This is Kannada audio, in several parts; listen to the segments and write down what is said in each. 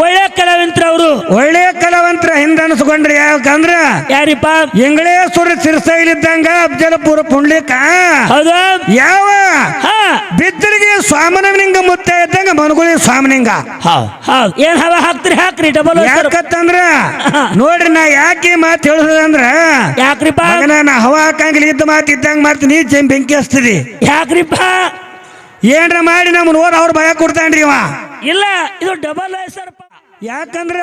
ಒಳ್ಳೆ ಕಲಾವಂತರ ಅವರು ಒಳ್ಳೆ ಕಲಾವಂತರ ಹಿಂದ ಅನ್ಸ್ಕೊಂಡ್ರಿ ಯಾಕಂದ್ರ ಯಾರಿಪ್ಪ ಇಂಗಳೇಶ್ವರ ಸಿರಸೈಲಿದ್ದಂಗ ಅಫಜಲಪುರ ಪುಂಡ್ಲಿಕ ಹೌದು ಯಾವ ಬಿದ್ದರಿಗೆ ಸ್ವಾಮನಲಿಂಗ ಮುತ್ತ ಇದ್ದಂಗ ಮನಗುಳಿ ಸ್ವಾಮನಿಂಗ ಏನ್ ಹವಾ ಹಾಕ್ತಿರಿ ಹಾಕ್ರಿ ಡಬಲ್ ಯಾಕತ್ತಂದ್ರ ನೋಡ್ರಿ ನಾ ಯಾಕೆ ಮಾತು ಹೇಳುದಂದ್ರ ಯಾಕ್ರಿಪ್ಪ ನಾ ಹವಾ ಹಾಕಂಗಿಲ್ಲ ಇದ್ದ ಮಾತು ಇದ್ದಂಗ ಮಾಡ್ತೀನಿ ಬೆಂಕಿ ಹಚ್ತದಿ ಯಾಕ್ರಿಪ್ಪ ಏನ್ರ ಮಾಡಿ ನಮ್ಮನ್ನ ಓರ್ ಅವ್ರ ಭಯ ಕೊಡ್ತಾನ್ರಿ ಇವ ಇಲ್ಲ ಇದು ಡಬಲ್ ಸರ್ ಯಾಕಂದ್ರ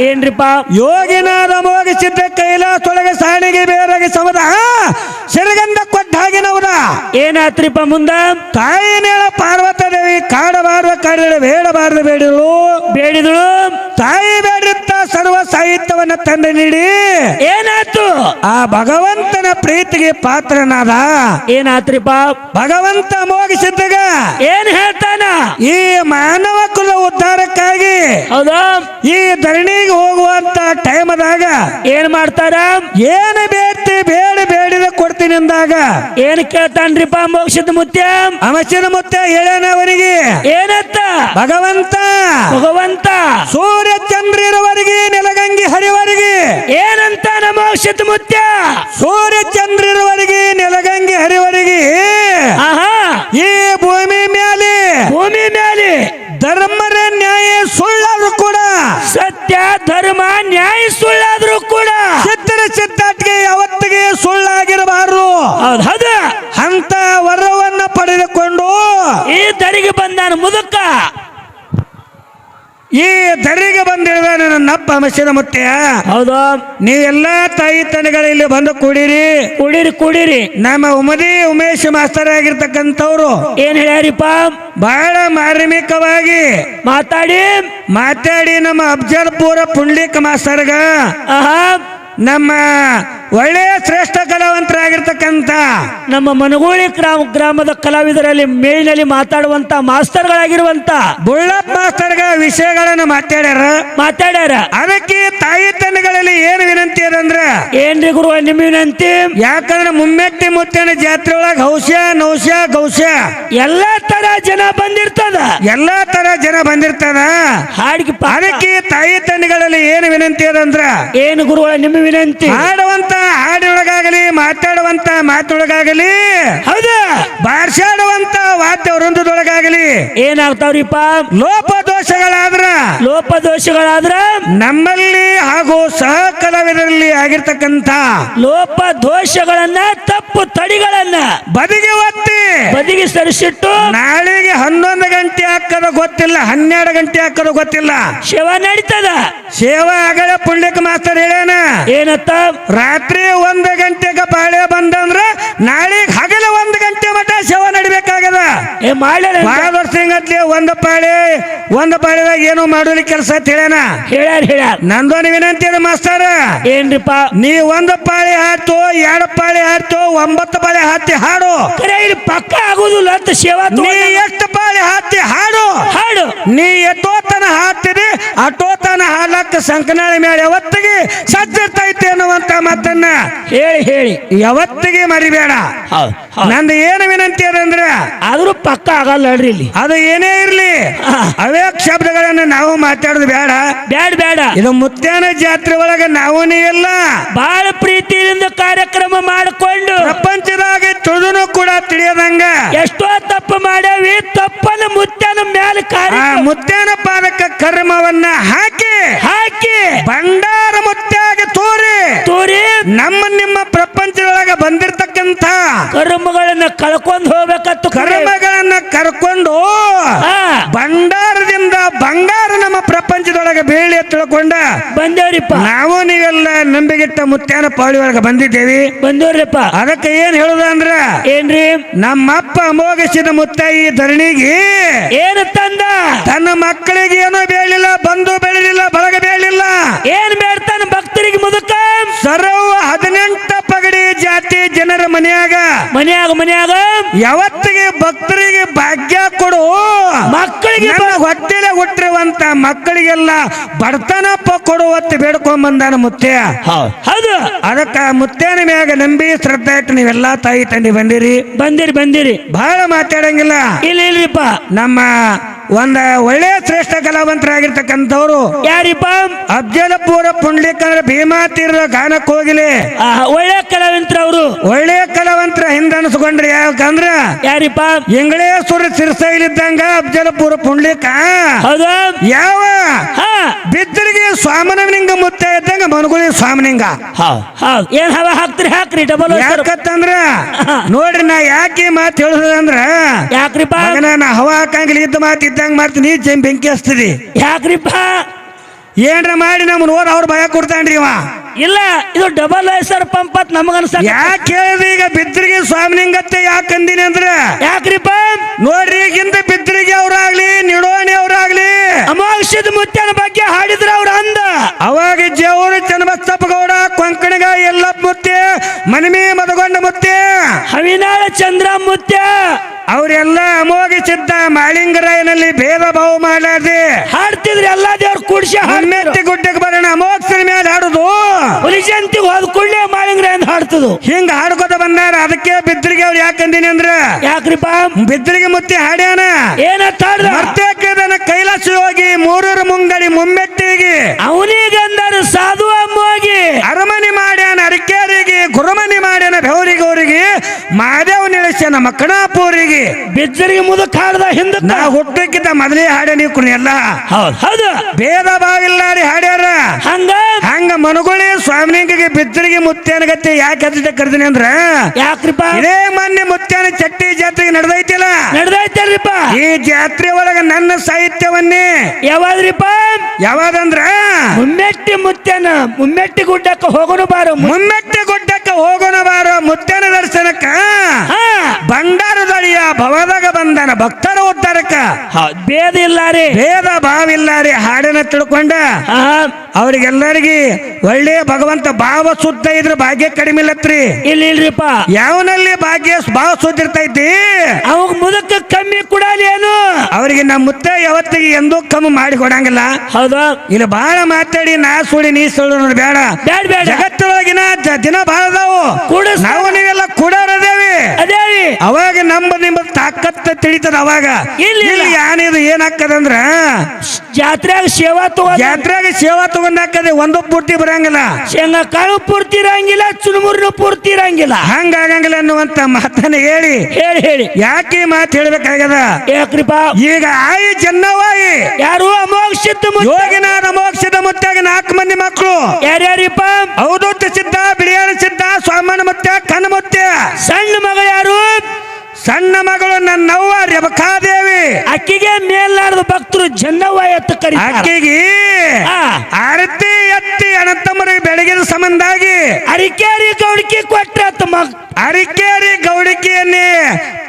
ಏನ್ರಿಪ್ಪ ಯೋಗಿನಾದ ಮೋಗಿಸಿದ್ದ ಕೈಲಾಸೊಳಗೆ ಸಾಣಿಗೆ ಬೇರಾಗಿ ಸಮದ ಸಿರಗಂಧ ಕೊಟ್ಟ ಹಾಗೆನವದ ಏನಾತ್ರಿಪ್ಪ ಮುಂದ ತಾಯಿನೇಳ ಪಾರ್ವತ ದೇವಿ ಕಾಡಬಾರ್ದ ಕಾಡಿದ ಬೇಡಬಾರ್ದು ಬೇಡಿದಳು ತಾಯಿ ಬೇಡಿತ್ತ ಸರ್ವ ಸಾಹಿತ್ಯವನ್ನ ತಂದು ನೀಡಿ ಏನಾಯ್ತು ಆ ಭಗವಂತನ ಪ್ರೀತಿಗೆ ಪಾತ್ರನಾದ ಏನಾತ್ರಿಪ್ಪ ಭಗವಂತ ಮೋಗಿಸಿದ್ದಾಗ ಏನ್ ಹೇಳ್ತಾನ ಈ ಮಾನವ ಕುಲ ಉದ್ಧಾರಕ್ಕಾಗಿ ಈ ಧರಣಿಗೆ ಹೋಗುವಂತ ಟೈಮದಾಗ ಏನ್ ಮಾಡ್ತಾರ ಏನು ಬೇಡಿದ ಕೊಡ್ತೀನಿ ಅಂದಾಗ ಏನ್ ಕೇಳ್ತಾನ್ರಿಪ್ಪ ಮೋಕ್ಷದ ಮುತ್ಯ ಅಮಸ್ಯನ ಮುತ್ಯ ಹೇಳನ ಅವನಿಗೆ ಏನಂತ ಭಗವಂತ ಸೂರ್ಯ ಚಂದ್ರರವರೆಗೆ ನೆಲಗಂಗಿ ಹರಿವರೆಗೆ ಏನಂತ ಮೋಕ್ಷದ ಮುತ್ಯ ಸೂರ್ಯ ಚಂದ್ರರವರೆಗೆ ನೆಲಗಂಗಿ ಹರಿವರೆಗೆ ಈ ಭೂಮಿ ಮೇಲೆ ಧರ್ಮರ ನ್ಯಾಯ ಸುಳ್ಳಾದ್ರೂ ಕೂಡ ಸತ್ಯ ಧರ್ಮ ನ್ಯಾಯ ಸುಳ್ಳಾದ್ರೂ ಕೂಡ ಸಿದ್ಧಾಟಿಗೆ ಯಾವತ್ತಿಗೆ ಸುಳ್ಳಾಗಿರಬಾರದು ಅಂತ ವರವನ್ನ ಪಡೆದುಕೊಂಡು ಈ ದರಿಗೆ ಬಂದಾನ ಮುದುಕ ಈ ದರಿಗೆ ಬಂದಿಳಿದ ನನ್ನಪ್ಪ ಮಸಿದ ಮುತ್ಯ ಹೌದು ನೀವೆಲ್ಲಾ ತಾಯಿ ತಂದೆಗಳ ಇಲ್ಲಿ ಬಂದು ಕುಡೀರಿ ನಮ್ಮ ಉಮೇಶ್ ಮಾಸ್ತರ್ ಆಗಿರ್ತಕ್ಕಂಥವ್ರು ಏನ್ ಹೇಳ್ಯಾರಿಪ್ಪ ಬಹಳ ಮಾರ್ಮಿಕವಾಗಿ ಮಾತಾಡಿ ನಮ್ಮ ಅಫಜಲ್ಪುರ ಪುಂಡ್ಲಿಕ ಮಾಸ್ತರ್ಗ ನಮ್ಮ ಒಳ್ಳೆಯ ಶ್ರೇಷ್ಠ ಕಲಾವಂತರಾಗಿರ್ತಕ್ಕಂಥ ನಮ್ಮ ಮನಗೋಳಿ ಗ್ರಾಮದ ಕಲಾವಿದರಲ್ಲಿ ಮೇಲಿನಲ್ಲಿ ಮಾತಾಡುವಂತ ಮಾಸ್ತರ್ಗಳಾಗಿರುವಂತ ಬುಳ್ಳಪ್ಪ ಮಾಸ್ತರ್ಗ ವಿಷಯಗಳನ್ನು ಮಾತಾಡ್ಯಾರ ಅದಕ್ಕೆ ತಾಯಿ ತಂದೆಗಳಲ್ಲಿ ಏನು ವಿನಂತಿ ಅದಂದ್ರ ಏನ್ರಿ ಗುರು ನಿಮ್ಮ ವಿನಂತಿ ಯಾಕಂದ್ರೆ ಮುಮ್ಮೆಟ್ಟಿ ಮುತ್ತನ ಜಾತ್ರೆ ಒಳಗ ಗೌಶ ಎಲ್ಲಾ ತರ ಜನ ಬಂದಿರ್ತದ ಹಾಡಿಗೆ ಅದಕ್ಕೆ ತಾಯಿ ತಂದೆಗಳಲ್ಲಿ ಏನು ವಿನಂತಿ ಅದಂದ್ರ ಏನು ಗುರುಗಳ ನಿಮ್ಮ ವಿನಂತಿ ಹಾಡುವಂತ ಹಾಡಿನೊಳಗಾಗಲಿ ಮಾತಾಡುವಂತ ಮಾತೊಳಗಾಗಲಿ ಹೌದಾ ಬಾರ್ಸಾಡುವಂತ ವಾದ್ಯ ವೃಂದದೊಳಗಾಗಲಿ ಏನಾಗ್ತಾವ್ರಿಪ್ಪ ಲೋಪದೋಷಗಳಾದ್ರ ನಮ್ಮಲ್ಲಿ ಹಾಗೂ ಸಹ ಕಲಾವಿದರಲ್ಲಿ ಆಗಿರ್ತಕ್ಕಂಥ ಲೋಪದೋಷಗಳನ್ನ ತಪ್ಪು ತಡಿಗಳನ್ನ ಬದಿಗೆ ಸರಿಸಿಟ್ಟು ನಾಳೆಗೆ 11 ಗಂಟೆ ಹಾಕದ ಗೊತ್ತಿಲ್ಲ 12 ಗಂಟೆ ಹಾಕದ ಗೊತ್ತಿಲ್ಲ ಸೇವಾ ನಡೀತದ ಸೇವಾ ಆಗಲೇ ಪುಂಡ್ಲಿಕ ಮಾಸ್ತರ್ ಹೇಳ್ಯಾನ ಏನತ್ತ ರಾತ್ರಿ 1 ಗಂಟೆಗೆ ಪಾಳೆ ಬಂದಂದ್ರ ನಾಳೆ ಹಗಲ 1 ಗಂಟೆ ಮಠ ಸೇವಾ ನಡಿಬೇಕಾಗದ ಬಹಳ ವರ್ಷ ಒಂದು ಪಾಳೆದಾಗ ಏನೋ ಮಾಡೋಲಿ ಕೆಲಸ ಅಂತ ಹೇಳ್ಯಾನ ನಂದೊಂದು ವಿನಂತಿ ಅದ ಮಾಸ್ತರ ಏನ್ರಿಪ್ಪ ನೀ 1 ಪಾಳೆ ಹಾತು 2 ಪಾಳೆ ಹಾತು 9 ಪಾಳೆ ಹಾತಿ ಹಾಡು ಪಕ್ಕ ಆಗುದಿಲ್ಲ ಅಂತ ಸೇವಾ ನೀ ಎಷ್ಟು ಪಾಳೆ ಹಾತಿ ಹಾಡು ನೀ ಎಷ್ಟೋತನ ಹಾಕ್ತಿದಿ ಅಟೋತನ ಹಾಲಕ್ಕ ಸಂಕನಾಳಿ ಮೇಲೆ ಯಾವತ್ತಿಗೆ ಸಜ್ಜಿರ್ತೈತಿ ಅನ್ನುವಂತ ಮಾತನ್ನ ಹೇಳಿ ಯಾವತ್ತಿಗೆ ಮರಿಬೇಡ ನಂದು ಏನು ವಿನಂತಿ ಅದಂದ್ರ ಆದ್ರೂ ಪಕ್ಕ ಆಗಲ್ಲ ನೋಡ್ರಿ ಇಲ್ಲಿ ಅದು ಏನೇ ಇರ್ಲಿ ಅವೇ ಶಬ್ದಗಳನ್ನ ನಾವು ಮಾತಾಡೋದು ಬೇಡ ಇದು ಮುತ್ಯಾನ ಜಾತ್ರೆ ಒಳಗ ನಾವು ನೀವೆಲ್ಲ ಬಹಳ ಪ್ರೀತಿಯಿಂದ ಕಾರ್ಯಕ್ರಮ ಮಾಡಿಕೊಂಡು ಪ್ರಪಂಚದಾಗ ತುಳುನು ಕೂಡ ತಿಳಿಯದಂಗ ಎಷ್ಟೋ ತಪ್ಪು ಮಾಡ್ಯಾವಿ ತಪ್ಪನ್ನು ಮುತ್ಯಾನ ಮೇಲೆ ಮುತ್ಯಾನ ಪಾದಕ ಕರ್ಮವನ್ನ ಹಾಕಿ ಬಂಡಾರ ಮುತ್ಯಾಗ ತೋರಿ ನಿಮ್ಮ ಪ್ರಪಂಚದೊಳಗ ಬಂದಿರತಕ್ಕಂತ ಕರ್ಮಗಳನ್ನ ಕಳ್ಕೊಂಡು ಹೋಗ್ಬೇಕತ್ತು ಕರ್ಮಗಳನ್ನ ಕರ್ಕೊಂಡು ಭಂಡಾರದಿಂದ ಬಂಗಾರ ನಮ್ಮ ಪ್ರಪಂಚದೊಳಗೆ ಬೇಳಿ ತಿಳ್ಕೊಂಡ ಬಂದೇವ್ರಿಪ್ಪ ನಾವು ನೀವೆಲ್ಲ ನಂಬಿಗಿಟ್ಟ ಮುತ್ಯಾನ ಪಾಳಿ ಒಳಗೆ ಬಂದೇವ್ರಿಪ್ಪ ಅದಕ್ಕೆ ಏನ್ ಹೇಳುದ ಅಂದ್ರ ಏನ್ರಿ ನಮ್ಮಪ್ಪ ಅಮೋಘಿಸಿದ ಮುತ್ತ ಈ ಧರಣಿಗೆ ಏನು ತಂದ ತನ್ನ ಮಕ್ಕಳಿಗೆ ಏನೋ ಬೇಳಿಲ್ಲ ಬಂದು ಬೆಳಿಲಿಲ್ಲ ಬಳಗ ಬೇಳಿಲ್ಲ ಏನ್ ಬೇಡ್ತಾನ ಭಕ್ತರಿಗೆ ಮುದುಕ ಸರ್ವ 18 ಪಗಡಿ ಜಾತಿ ಜನರ ಮನೆಯಾಗ ಯಾವತ್ತಿಗೆ ಭಕ್ತರಿಗೆ ಭಾಗ್ಯ ಕೊಡು ಮಕ್ಕಳಿಗೆ ಹೊಟ್ಟೆಲೆ ಹುಟ್ಟಿರುವಂತ ಮಕ್ಕಳಿಗೆಲ್ಲ ಬಡತನಪ್ಪ ಕೊಡುವತ್ತು ಬೇಡ್ಕೊಂಡ್ ಬಂದಾನ ಮುತ್ಯ ಹೌದು ಅದಕ್ಕ ಮುತ್ಯಾನ ಮ್ಯಾಗ ನಂಬಿ ಶ್ರದ್ಧಾ ಇಟ್ಟು ನೀವೆಲ್ಲಾ ತಾಯಿ ತಂದೆ ಬಂದಿರಿ ಬಂದಿರಿ ಬಹಳ ಮಾತಾಡಂಗಿಲ್ಲ ಇಲ್ರಿಪ್ಪ ನಮ್ಮ ಒಂದ ಒಳ್ಳೆ ಶ್ರೇಷ್ಠ ಕಲಾವಂತರಾಗಿರ್ತಕ್ಕಂಥವ್ರು ಯಾರಿಪ್ಪ ಅಫ್ಜಲಪುರ ಪುಂಡ್ಲಿಕ್ ಅಂದ್ರೆ ಭೀಮಾ ತೀರದ ಗಾನಕ್ಕೆ ಹೋಗಿಲಿ ಒಳ್ಳೆ ಕಲಾವಂತರ ಅವರು ಒಳ್ಳೆ ಕಲಾವಂತರ ಹಿಂದ ಅನ್ಸ್ಕೊಂಡ್ರಿ ಯಾಕಂದ್ರ ಯಾರಿಪ್ಪ ಇಂಗಳೇಶ್ವರ ಸಿರ್ಸೈಲಿದ್ದಂಗ ಅಫ್ಜಲಪುರ ಪುಂಡ್ಲಿಕ ಹೌದಾ ಯಾವ ಹಾ ಬಿದ್ದರಿಗೆ ಸ್ವಾಮನಲಿಂಗ ಮುತ್ತ ಇದ್ದಂಗ ಮನಗುಳಿ ಸ್ವಾಮನಿಂಗ ಹೌದು ಏನ್ ಹವಾ ಹಾಕ್ತಿರಿ ಹಾಕ್ರಿ ಡಬಲ್ ಯಾಕತ್ತಂದ್ರ ನೋಡ್ರಿ ನಾ ಯಾಕೆ ಮಾತು ಹೇಳುದಂದ್ರ ಯಾಕ್ರಿಪ್ಪ ನಾ ಹವಾ ಹಾಕಂಗಿಲ್ಲ ಇದ್ದ ಮಾತು ಇದ್ದಂಗ ಮಾಡ್ತೀನಿ ಬೆಂಕಿ ಹಚ್ತದಿ ಯಾಕ್ರಿಪ್ಪ ಏನ್ರ ಮಾಡಿ ನಮ್ಮನ್ನ ಓದ್ ಅವ್ರ ಭಯ ಕೊಡ್ತಾನ್ರಿ ಇವ ಇಲ್ಲ ಇದು ಡಬಲ್ ಐಸರ್ ಪಂಪ್ ಅಂತ ನಮಗ ಅನ್ಸ ಯಾಕೆ ಹೇಳಿದ್ರಿ ಈಗ ಬಿದ್ರಿಗೆ ಸ್ವಾಮಿನಿಂಗತ್ತೆ ಯಾಕಂದಿನಿ ಅಂದ್ರ ಯಾಕ್ರಿಪ್ಪ ನೋಡ್ರಿ ಈಗಿಂದ ಬಿದ್ರಿಗೆ ಅವ್ರಾಗ್ಲಿ ನಿಡೋಣಿ ಅವ್ರಾಗ್ಲಿ ಅಮಾವಾಸ್ಯದ ಮುತ್ಯನ ಬಗ್ಗೆ ಹಾಡಿದ್ರ ಅವ್ರ ಅಂದ ಅವಾಗ ಜೇವರು ಚನ್ನಬಸಪ್ಪ ಗೌಡ ಕೊಂಕಣಗ ಎಲ್ಲಪ್ಪ ಮುತ್ತೆ ಮನಿಮೆ ಮದಗೊಂಡ ಮುತ್ತೆ ಹವಿನಾಳ ಚಂದ್ರ ಮುತ್ಯ ಅವರೆಲ್ಲ ಅಮೋಘ ಸಿದ್ಧ ಮಾಳಿಂಗರಾಯನಲ್ಲಿ ಭೇದ ಭಾವ ಮಾಡಾರ್ದೆ ಹಾಡ್ತಿದ್ರಿ ಎಲ್ಲಾ ದೇವ್ರ ಕೂಡ್ಸಿ ಹಮ್ಮೆತ್ತಿ ಗುಡ್ಡಕ್ಕೆ ಬರೋಣ ಅಮೋಘ ಮೇಲೆ ಹಾಡುದು ಹುಲಿಜಂತಿ ಹೋದ ಕೂಡಲೇ ಮಾಳಿಂಗರಾಯ ಅಂತ ಹಾಡ್ತದು ಹಿಂಗ ಹಾಡ್ಕೋತ ಬಂದಾರ ಅದಕ್ಕೆ ಬಿದ್ರಿಗೆ ಅವ್ರು ಯಾಕಂದಿನಿ ಅಂದ್ರ ಯಾಕ್ರಿಪ್ಪ ಬಿದ್ರಿಗೆ ಮುತ್ತಿ ಹಾಡ್ಯಾನ ಏನಂತ ಹಾಡ್ದ ಮರ್ತೇಕದನ ಕೈಲಾಸ ಹೋಗಿ ಮೂರರ ಮುಂಗಡಿ ಮುಮ್ಮೆಟ್ಟಿಗೆ ಅವನಿಗಂದಾರ ಸಾಧು ಅಮ್ಮೋಗಿ ಅರಮನೆ ಮಾಡ್ಯಾನ ಅರಿಕೇರಿಗೆ ಗುರುಮನಿ ಮಾಡ್ಯಾನ ಬೆವರಿಗೆ ಅವರಿಗೆ ಮಾದೇವ್ ನಿಲ್ಲಿಸ್ಯಾನ ಮಕ್ಕಣಾಪುರಿಗೆ ಬಿದ್ದರಿಗೆ ಮುದಕ್ ಹಾಡ್ದ ಹಿಂದ ನಾ ಹುಟ್ಟಕ್ಕಿಂತ ಮೊದಲೇ ಹಾಡ್ಯ ನೀವು ಎಲ್ಲ ಹೌದು ಭೇದ ಭಾವಿಲ್ಲಾರಿ ಹಾಡ್ಯಾರ ಹಂಗ ಮನುಗುಳಿ ಸ್ವಾಮಿನಿಂಗಿಗೆ ಬಿದ್ದರಿಗೆ ಮುತ್ಯಾನಗತ್ತೆ ಯಾಕೆ ಹತ್ತಿದ ಕರೆದಿನಿ ಅಂದ್ರ ಯಾಕ್ರಿಪ್ಪ ಇದೇ ಮೊನ್ನೆ ಮುತ್ಯಾನ ಚಟ್ಟಿ ಜಾತ್ರೆಗೆ ನಡೆದೈತಿಲ್ಲ ನಡೆದೈತಲ್ರಿಪ್ಪ ಈ ಜಾತ್ರೆ ಒಳಗ ನನ್ನ ಸಾಹಿತ್ಯವನ್ನೇ ಯಾವಾದ್ರಿಪ್ಪ ಯಾವಾದಂದ್ರ ಮುಮ್ಮೆಟ್ಟಿ ಮುತ್ಯನ ಮುಮ್ಮೆಟ್ಟಿ ಗುಡ್ಡಕ್ಕೆ ಹೋಗೋಣ ಬಾರು ಮುಮ್ಮೆಟ್ಟಿ ಗುಡ್ಡಕ್ಕೆ ಹೋಗೋಣ ಬಾರೋ ಮುತ್ಯಾನ ದರ್ಶನಕ್ಕ ಬಂಡಾರದಳಿಯ ಭವದಾಗ ಬಂದನ ಭಕ್ತರ ಉದ್ಧಾರಕ್ಕ ಭೇದ ಇಲ್ಲ ರೀ ಭೇದ ಭಾವಿಲ್ಲಾರಿ ಹಾಡನ್ನ ತಿಳ್ಕೊಂಡ ಅವ್ರಿಗೆಲ್ಲರಿಗೆ ಒಳ್ಳೆ ಭಗವಂತ ಭಾವ ಶುದ್ಧ ಇದ್ರ ಭಾಗ್ಯ ಕಡಿಮೆ ಇಲ್ಲತ್ರಿ ಇಲ್ರಿಪ್ಪ ಯಾವನಲ್ಲಿ ಭಾಗ್ಯ ಭಾವ ಶುದ್ಧ ಇರ್ತೈತಿ ಅವಾಗ ಮುದಕ್ಕೆ ಕಮ್ಮಿ ಕೊಡಲಿ ಏನು ಅವ್ರಿಗೆ ನಮ್ಮ ಮುತ್ತ ಯಾವತ್ತಿಗೆ ಎಂದೂ ಕಮ್ಮಿ ಮಾಡಿ ಕೊಡಂಗಿಲ್ಲ ಹೌದಾ ಇಲ್ಲಿ ಬಹಳ ಮಾತಾಡಿ ನಾ ಸುಳಿ ನೀ ಸುಳ್ಳು ನೋಡಿ ಬೇಡ ಬೇಡ ಬೇಡ ಜಗತ್ತೊಳಗಿನ ದಿನ ಬಹಳ ಅದಾವು ನಾವು ನೀವೆಲ್ಲ ಕೂಡೋರದೇವಿ ಅದೇವಿ ಅವಾಗ ನಿಮ್ಮ ತಾಕತ್ತ ತಿಳಿತದ ಅವಾಗ ಇಲ್ಲಿ ಏನಿದು ಏನಾಕ್ಕದಂದ್ರ ಜಾತ್ರೆಯಾಗ ಸೇವಾ ಜಾತ್ರೆಯಾಗ ಸೇವಾ ತಗೊಂಡಾಕದೆ ಒಂದು ಪೂರ್ತಿ ಬರಂಗಿಲ್ಲ ಶೇಂಗಾ ಕಾಳು ಪೂರ್ತಿ ಇರಂಗಿಲ್ಲ ಚುರುಮುರಿನ ಪೂರ್ತಿ ಇರಂಗಿಲ್ಲ ಹಂಗಾಗಂಗಿಲ್ಲ ಅನ್ನುವಂತ ಮಾತನ್ನ ಹೇಳಿ ಹೇಳಿ ಯಾಕೆ ಮಾತು ಹೇಳ್ಬೇಕಾಗ್ಯದ ಯಾಕ್ರಿಪ್ಪ ಈಗ ಆಯಿ ಜನ್ನವಾಯಿ ಯಾರು ಅಮೋಕ್ಷಿತ ಯೋಗಿನಾಥ ಅಮೋಕ್ಷಿತ ಮುತ್ತಾಗ 4 ಮಂದಿ ಮಕ್ಕಳು ಯಾರ್ಯಾರಿಪ್ಪ ಅವಧೂತ ಸಿದ್ಧ ಬಿಳಿಯಾರ ಸಿದ್ಧ ಸ್ವಾಮನ ಮುತ್ಯ ಕಣ್ಣ ಮುತ್ಯ ಸಣ್ಣ ಮಗ ಯಾರು ಸಣ್ಣ ಮಗಳು ನನ್ನವ್ವ ರೇವಕಾದೇವಿ ಅಕ್ಕಿಗೆ ಮೇಲ್ನಾಡ್ದ ಭಕ್ತರು ಜನ್ನವ್ವ ಎತ್ತ ಕರಿ ಅಕ್ಕಿಗೆ ಆರತಿ ಎತ್ತಿ ಅನಂತಮ್ಮರಿಗೆ ಬೆಳಗಿನ ಸಂಬಂಧಾಗಿ ಅರಿಕೇರಿ ಗೌಡಿಕೆ ಕೊಟ್ರ ಅರಿಕೇರಿ ಗೌಡಿಕೆಯನ್ನೇ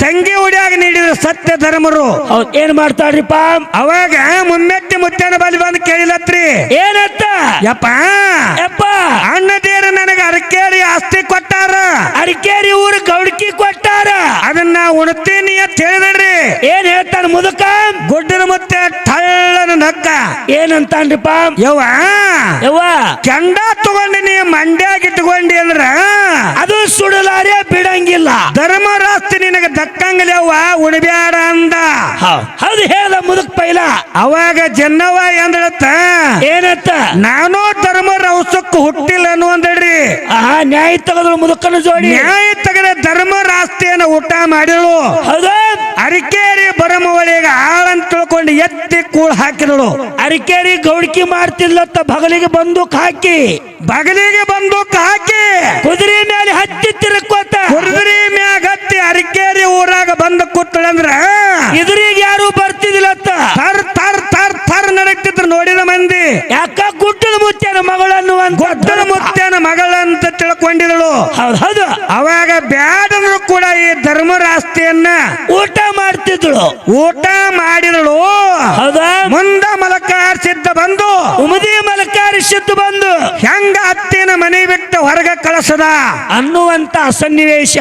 ತಂಗಿ ಉಡಿಯಾಗ ನೀಡಿದ ಸತ್ಯ ಧರ್ಮರು ಏನ್ ಮಾಡ್ತಾಳ್ರಿಪ್ಪ ಅವಾಗ ಮುಮ್ಮೆಟ್ಟಿ ಮುತ್ಯಾನ ಬಲಿ ಬಂದು ಕೇಳಿಲತ್ರಿ ಏನತ್ತ ಯಪ್ಪ ಅಣ್ಣದೇರ ನನಗೆ ಅರಿಕೇರಿ ಆಸ್ತಿ ಕೊಟ್ಟಾರ ಅರಿಕೇರಿ ಊರು ಗೌಡಿಕೆ ಕೊಟ್ಟಾರ ಅದನ್ನ ಉಣ್ತೀನಿ ಅಂತ ಹೇಳಿದ್ರಿ ಏನ್ ಹೇಳ್ತಾನ ಮುದಕ ಗುಡ್ಡನ ಮುತ್ತೆ ಟಳ್ಳನ ನಕ್ಕ ಏನಂತಾನ್ರಿಪ್ಪ ಯವ್ವ ಕೆಂಡ ತಗೊಂಡಿ ನೀ ಮಂಡ್ಯಾಗ ಇಟ್ಕೊಂಡಿ ಅಂದ್ರ ಅದು ಸುಡಲಾರೆ ಬಿಡಂಗಿಲ್ಲ ಧರ್ಮರಾಸ್ತಿ ನಿನಗೆ ದಕ್ಕಂಗಿಲ್ಲ ಯವ್ವ ಉಣಬ್ಯಾಡ ಅಂದ ಹೌದು ಹೇಳ್ದ ಮುದಕ್ ಪೈಲ ಅವಾಗ ಜನ್ನವ್ವ ಎಂದಳತ್ತ ಏನತ್ತ ನಾನು ಧರ್ಮರವಸಕ್ಕೂ ಹುಟ್ಟಿಲ್ಲ ಅನ್ನುವಂದ್ರಿ ನ್ಯಾಯ ತಗದ್ರು ಮುದಕನ ಜೋಡಿ ನ್ಯಾಯ ತಗದ ಧರ್ಮರಾಸ್ತಿಯನ್ನು ಊಟ ಮಾಡಿದಳು ಹೌದಾ ಅರಿಕೇರಿ ಬರಮವಳಿಗೆ ಆಳಂತ ತಿಳ್ಕೊಂಡು ಎತ್ತಿ ಕೂಳ್ ಹಾಕಿದಳು ಅರಿಕೇರಿ ಗೌಡಿಕೆ ಮಾಡ್ತಿಲ್ಲತ್ತ ಬಗಲಿಗೆ ಬಂದೂಕ್ ಹಾಕಿ ಕುದುರೆ ಮೇಲೆ ಹತ್ತಿ ತಿರುಕೋತ ಕುದುರೆ ಮ್ಯಾಗ ಹತ್ತಿ ಅರಿಕೇರಿ ಊರಾಗ ಬಂದು ಕೂತಳಂದ್ರ ಇದ್ರಿಗೆ ಯಾರು ಬರ್ತಿದಿಲ್ಲತ್ತ ಥರ್ ನಡಕ್ತಿದ್ರು ನೋಡಿದ ಮಂದಿ ಯಾಕ ಗುಡ್ಡದ ಮುತ್ಯನ ಮಗಳನ್ನು ಗುಡ್ಡದ ಮುತ್ಯನ ಮಗಳಂತ ತಿಳ್ಕೊಂಡಿದಳು ಹೌದು ಅವಾಗ ಬ್ಯಾಡಂದ್ರು ಕೂಡ ಈ ಧರ್ಮರಾಸ್ತಿಯನ್ನ ಊಟ ಮಾಡ್ತಿದ್ಳು ಊಟ ಮಾಡಿದಳು ಹೌದಾ ಮುಂದ ಮಲಕಾರ ಸಿದ್ಧ ಬಂದು ಉಮದಿ ಮಲಕಾರ ಸಿದ್ಧ ಬಂದು ಹೆಂಗ ಅತ್ತಿನ ಮನೆ ಬಿಟ್ಟು ಹೊರಗೆ ಕಳಿಸದ ಅನ್ನುವಂತ ಸನ್ನಿವೇಶ